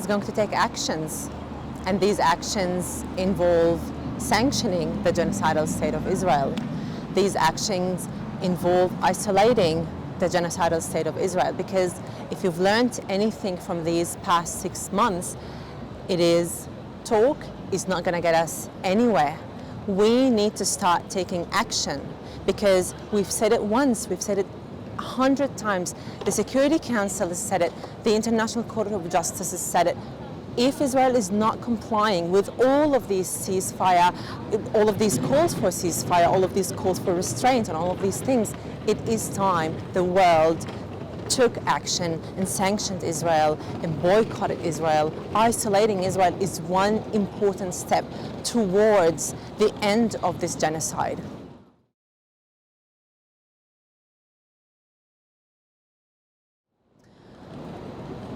is going to take actions. And these actions involve sanctioning the genocidal state of Israel. These actions involve isolating the genocidal state of Israel, because if you've learned anything from these past 6 months, it is talk is not going to get us anywhere. We need to start taking action, because we've said it once, we've said it 100 times. The Security Council has said it, the International Court of Justice has said it. If Israel is not complying with all of these ceasefire, all of these calls for ceasefire, all of these calls for restraint and all of these things, it is time the world took action and sanctioned Israel and boycotted Israel. Isolating Israel is one important step towards the end of this genocide.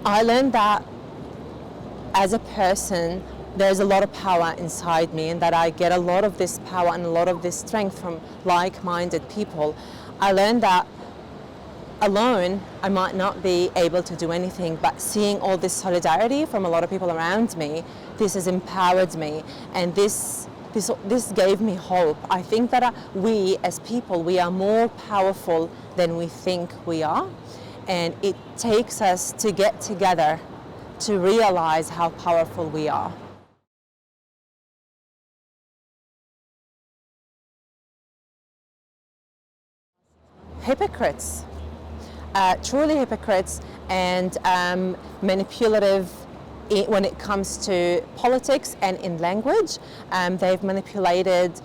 I learned that as a person, there's a lot of power inside me, and that I get a lot of this power and a lot of this strength from like-minded people. I learned that alone, I might not be able to do anything, but seeing all this solidarity from a lot of people around me, this has empowered me, and this gave me hope. I think that we as people, we are more powerful than we think we are, and it takes us to get together to realize how powerful we are. Hypocrites, truly hypocrites, and manipulative when it comes to politics and in language. They've manipulated,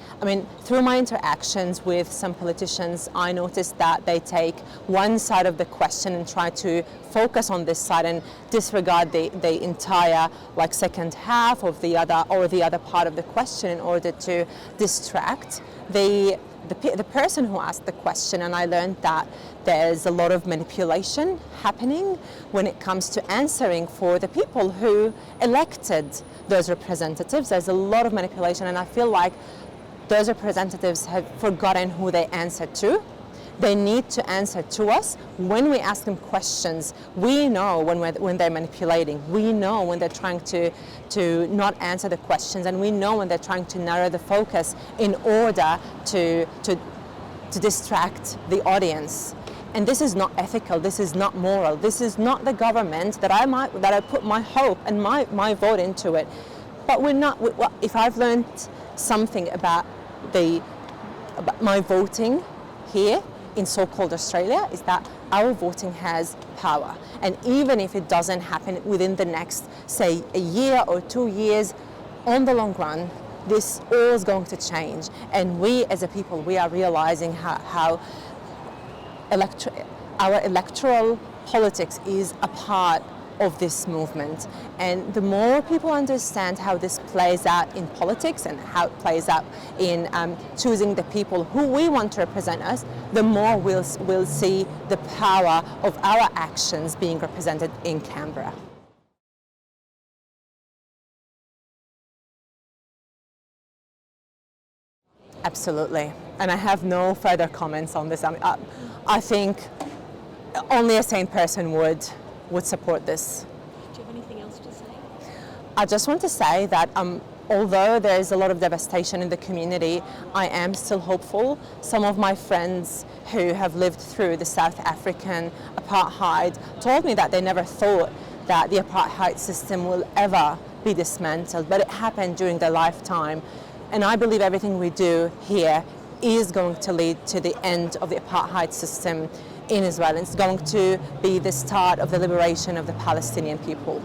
through my interactions with some politicians, I noticed that they take one side of the question and try to focus on this side and disregard the entire second half of the other part of the question in order to distract the person who asked the question. And I learned that there's a lot of manipulation happening when it comes to answering for the people who elected those representatives. There's a lot of manipulation, and I feel like those representatives have forgotten who they answer to. They need to answer to us. When we ask them questions, we know when they're manipulating. We know when they're trying to not answer the questions, and we know when they're trying to narrow the focus in order to distract the audience. And this is not ethical, this is not moral, this is not the government that I put my hope and my vote into it. But if I've learned something about my voting here in so-called Australia, is that our voting has power. And even if it doesn't happen within the next, say, a year or 2 years, on the long run, this all is going to change. And we as a people, we are realizing how our electoral politics is a part of this movement. And the more people understand how this plays out in politics and how it plays out in choosing the people who we want to represent us, the more we'll see the power of our actions being represented in Canberra. Absolutely. And I have no further comments on this. I think only a sane person would support this. Do you have anything else to say? I just want to say that although there is a lot of devastation in the community, I am still hopeful. Some of my friends who have lived through the South African apartheid told me that they never thought that the apartheid system will ever be dismantled, but it happened during their lifetime. And I believe everything we do here is going to lead to the end of the apartheid system in Israel. It's going to be the start of the liberation of the Palestinian people.